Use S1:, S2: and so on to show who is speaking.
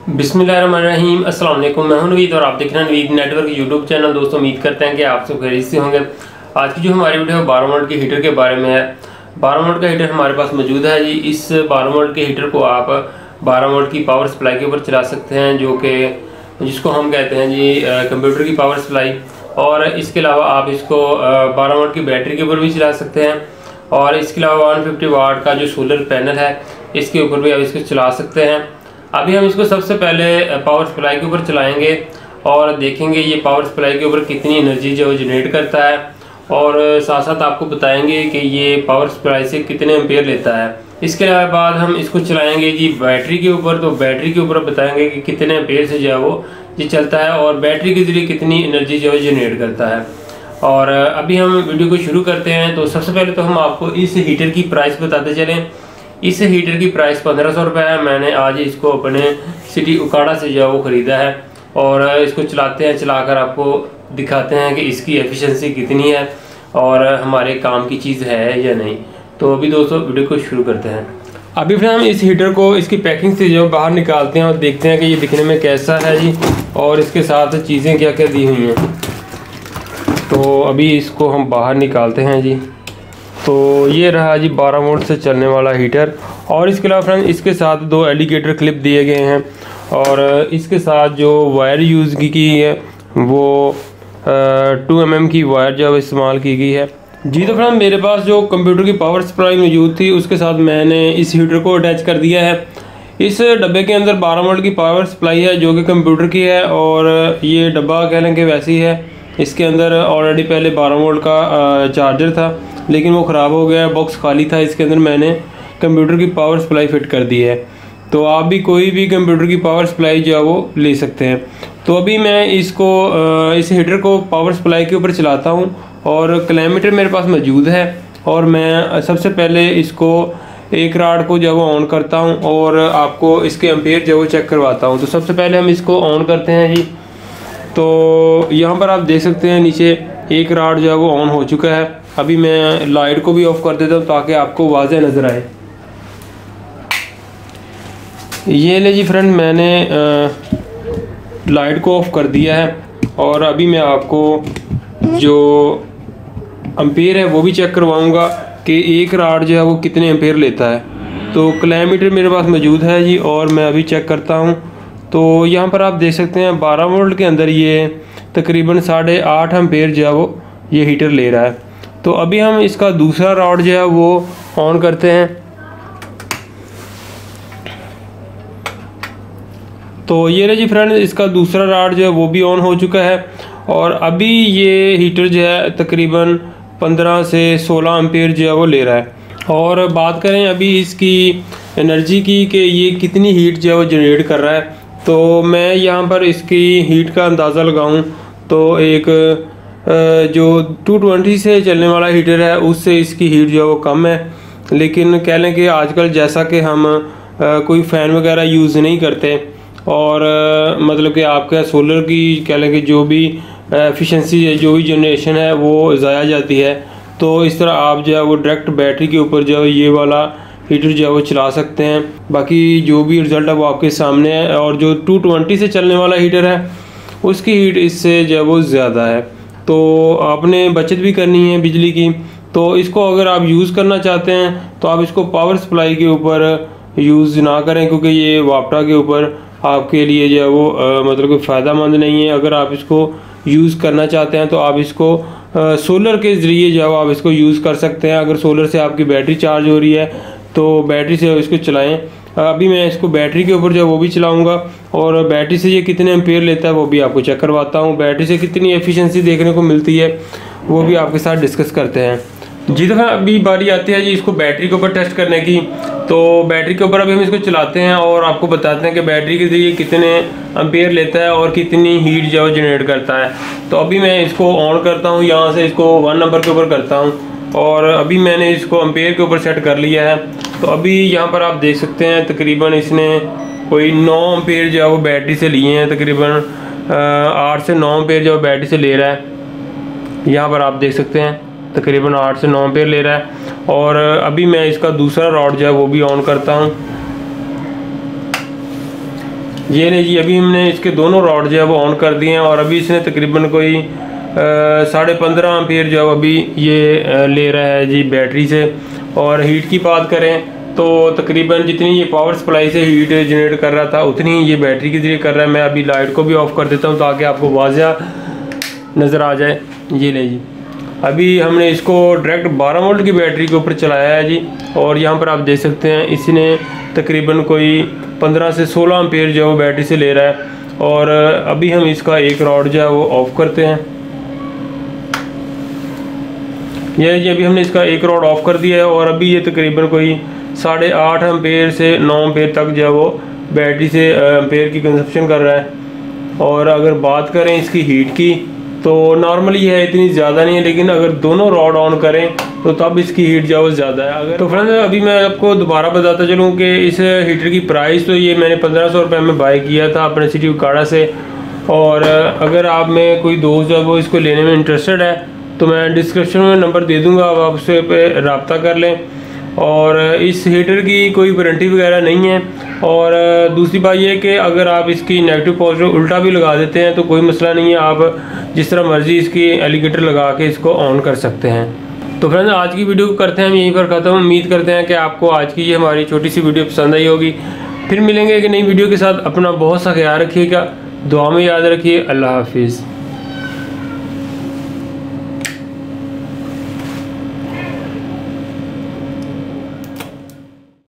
S1: बिस्मिल्लाहिर्रहमानिर्रहीम। अस्सलाम वालेकुम। मैं हूं नवीद और आप देख रहे हैं नवीद नेटवर्क यूट्यूब चैनल। दोस्तों, उम्मीद करते हैं कि आप सब खैरियत से होंगे। आज की जो हमारी वीडियो है 12 वोल्ट के हीटर के बारे में है। 12 वोल्ट का हीटर हमारे पास मौजूद है जी। इस 12 वोल्ट के हीटर को आप 12 वोल्ट की पावर सप्लाई के ऊपर चला सकते हैं, जो कि जिसको हम कहते हैं जी कंप्यूटर की पावर सप्लाई। और इसके अलावा आप इसको 12 वोल्ट की बैटरी के ऊपर भी चला सकते हैं। और इसके अलावा 150 वाट का जो सोलर पैनल है इसके ऊपर भी आप इसको चला सकते हैं। अभी हम इसको सबसे पहले पावर सप्लाई के ऊपर चलाएंगे और देखेंगे ये पावर सप्लाई के ऊपर कितनी एनर्जी जो जनरेट करता है, और साथ साथ आपको बताएंगे कि ये पावर सप्लाई से कितने एम्पेयर लेता है। इसके बाद हम इसको चलाएंगे जी बैटरी के ऊपर, तो बैटरी के ऊपर बताएंगे कि कितने एम्पेयर से जो है वो ये चलता है और बैटरी के ज़रिए कितनी एनर्जी जो है जनरेट करता है। और अभी हम वीडियो को शुरू करते हैं। तो सबसे पहले तो हम आपको इस हीटर की प्राइस बताते चलें। इस हीटर की प्राइस 1500 रुपये है। मैंने आज इसको अपने सिटी उकाड़ा से जो है वो ख़रीदा है और इसको चलाते हैं, चलाकर आपको दिखाते हैं कि इसकी एफिशिएंसी कितनी है और हमारे काम की चीज़ है या नहीं। तो अभी दोस्तों वीडियो को शुरू करते हैं। अभी फिर हम इस हीटर को इसकी पैकिंग से जो बाहर निकालते हैं और देखते हैं कि ये दिखने में कैसा है जी, और इसके साथ चीज़ें क्या क्या दी हुई हैं। तो अभी इसको हम बाहर निकालते हैं जी। तो ये रहा जी 12 वोल्ट से चलने वाला हीटर। और इसके अलावा फ्रेंड इसके साथ 2 एलिगेटर क्लिप दिए गए हैं और इसके साथ जो वायर यूज़ की है वो 2 mm की वायर जो इस्तेमाल की गई है जी। तो फ्रेंड मेरे पास जो कंप्यूटर की पावर सप्लाई मौजूद थी उसके साथ मैंने इस हीटर को अटैच कर दिया है। इस डब्बे के अंदर 12 वोल्ट की पावर सप्लाई है जो कि कंप्यूटर की है, और ये डब्बा कह लें कि वैसी है। इसके अंदर ऑलरेडी पहले 12 वोल्ट का चार्जर था, लेकिन वो ख़राब हो गया, बॉक्स खाली था। इसके अंदर मैंने कंप्यूटर की पावर सप्लाई फ़िट कर दी है। तो आप भी कोई भी कंप्यूटर की पावर सप्लाई जो है वो ले सकते हैं। तो अभी मैं इसको इस हीटर को पावर सप्लाई के ऊपर चलाता हूँ और क्लैमीटर मेरे पास मौजूद है। और मैं सबसे पहले इसको एक राड को जो वो ऑन करता हूँ और आपको इसके एम्पेयर जो वो चेक करवाता हूँ। तो सबसे पहले हम इसको ऑन करते हैं जी। तो यहाँ पर आप देख सकते हैं नीचे एक राड जो है वो ऑन हो चुका है। अभी मैं लाइट को भी ऑफ़ कर देता हूँ ताकि आपको वाज़ेह नज़र आए। ये ले जी फ्रेंड, मैंने लाइट को ऑफ़ कर दिया है और अभी मैं आपको जो एम्पेयर है वो भी चेक करवाऊँगा कि एक राड जो है वो कितने एम्पेयर लेता है। तो क्लैमीटर मेरे पास मौजूद है जी और मैं अभी चेक करता हूँ। तो यहाँ पर आप देख सकते हैं 12 वोल्ट के अंदर ये तकरीबन 8.5 एम्पेयर जो है वो ये हीटर ले रहा है। तो अभी हम इसका दूसरा रॉड जो है वो ऑन करते हैं। तो ये रहा जी फ्रेंड, इसका दूसरा रॉड जो है वो भी ऑन हो चुका है और अभी ये हीटर जो है तकरीबन 15 से 16 एम्पेयर जो है वो ले रहा है। और बात करें अभी इसकी एनर्जी की कि ये कितनी हीट जो है वो जनरेट कर रहा है, तो मैं यहाँ पर इसकी हीट का अंदाज़ा लगाऊँ तो एक जो 220 से चलने वाला हीटर है उससे इसकी हीट जो है वो कम है। लेकिन कह लें कि आजकल जैसा कि हम कोई फ़ैन वगैरह यूज़ नहीं करते और मतलब कि आपके सोलर की कह लें कि जो भी एफिशिएंसी है, जो भी जनरेशन है वो ज़ाया जाती है। तो इस तरह आप जो है वो डायरेक्ट बैटरी के ऊपर जो है ये वाला हीटर जो है वो चला सकते हैं। बाकी जो भी रिज़ल्ट है वो आपके सामने है। और जो 220 से चलने वाला हीटर है उसकी हीट इससे जो है वो ज़्यादा है। तो आपने बचत भी करनी है बिजली की। तो इसको अगर आप यूज़ करना चाहते हैं तो आप इसको पावर सप्लाई के ऊपर यूज़ ना करें, क्योंकि ये वापटा के ऊपर आपके लिए जो है वो मतलब कोई फ़ायदा मंद नहीं है। अगर आप इसको यूज़ करना चाहते हैं तो आप इसको सोलर के ज़रिए जो है आप इसको यूज़ कर सकते हैं। अगर सोलर से आपकी बैटरी चार्ज हो रही है तो बैटरी से इसको चलाएँ। अभी मैं इसको बैटरी के ऊपर जो है वो भी चलाऊंगा और बैटरी से ये कितने एम्पेयर लेता है वो भी आपको चेक करवाता हूँ। बैटरी से कितनी एफिशिएंसी देखने को मिलती है वो भी आपके साथ डिस्कस करते हैं जी। तो अभी बारी आती है जी इसको बैटरी के ऊपर टेस्ट करने की। तो बैटरी के ऊपर अभी हम इसको चलाते हैं और आपको बताते हैं कि बैटरी के ज़रिए कितने एम्पेयर लेता है और कितनी हीट जो है जनरेट करता है। तो अभी मैं इसको ऑन करता हूँ, यहाँ से इसको 1 नंबर के ऊपर करता हूँ और अभी मैंने इसको एम्पेयर के ऊपर सेट कर लिया है। तो अभी यहाँ पर आप देख सकते हैं तकरीबन इसने कोई 9 एम्पेयर जो है वो बैटरी से लिए हैं। तकरीबन 8 से 9 एम्पेयर जो बैटरी से ले रहा है। यहाँ पर आप देख सकते हैं तकरीबन 8 से 9 एम्पेयर ले रहा है। और अभी मैं इसका दूसरा रॉड जो है वो भी ऑन करता हूँ। ये नहीं जी, अभी हमने इसके दोनों रॉड जो है वो ऑन कर दिए हैं और अभी इसने तकरीबन कोई 15.5 एम्पीयर जो है अभी ये ले रहा है जी बैटरी से। और हीट की बात करें तो तकरीबन जितनी ये पावर सप्लाई से हीट जनरेट कर रहा था उतनी ही ये बैटरी के ज़रिए कर रहा है। मैं अभी लाइट को भी ऑफ़ कर देता हूँ ताकि आपको वाज़िया नज़र आ जाए। ये ले जी, अभी हमने इसको डायरेक्ट 12 वोल्ट की बैटरी के ऊपर चलाया है जी। और यहाँ पर आप देख सकते हैं इसने तकरीबन कोई 15 से 16 एम्पीयर जो है वो बैटरी से ले रहा है। और अभी हम इसका एक रॉड जो है वो ऑफ़ करते हैं। यह जी, अभी हमने इसका एक रॉड ऑफ़ कर दिया है और अभी ये तकरीबन कोई 8.5 एम्पीयर से 9 एम्पीयर तक जो है वो बैटरी से एम्पीयर की कंजप्शन कर रहा है। और अगर बात करें इसकी हीट की तो नॉर्मली है इतनी ज़्यादा नहीं है, लेकिन अगर दोनों रॉड ऑन करें तो तब इसकी हीट जो है वो ज़्यादा है। अगर तो फ्रेंड्स अभी मैं आपको दोबारा बताता चलूँ कि इस हीटर की प्राइस तो ये मैंने 1500 रुपये में बाय किया था अपने सिटी उकाड़ा से। और अगर आप में कोई दोस्त जो है वो इसको लेने में इंटरेस्टेड है तो मैं डिस्क्रिप्शन में नंबर दे दूँगा, आप उससे पे रब्ता कर लें। और इस हीटर की कोई वारंटी वगैरह नहीं है। और दूसरी बात यह कि अगर आप इसकी नेगेटिव पॉजिटिव उल्टा भी लगा देते हैं तो कोई मसला नहीं है, आप जिस तरह मर्ज़ी इसकी एलिगेटर लगा के इसको ऑन कर सकते हैं। तो फ्रेंड्स आज की वीडियो को करते हैं हम यहीं पर ख़त्म। उम्मीद करते हैं कि आपको आज की ये हमारी छोटी सी वीडियो पसंद आई होगी। फिर मिलेंगे एक नई वीडियो के साथ। अपना बहुत सा ख्याल रखिएगा, दुआ में याद रखिए। अल्लाह हाफिज़।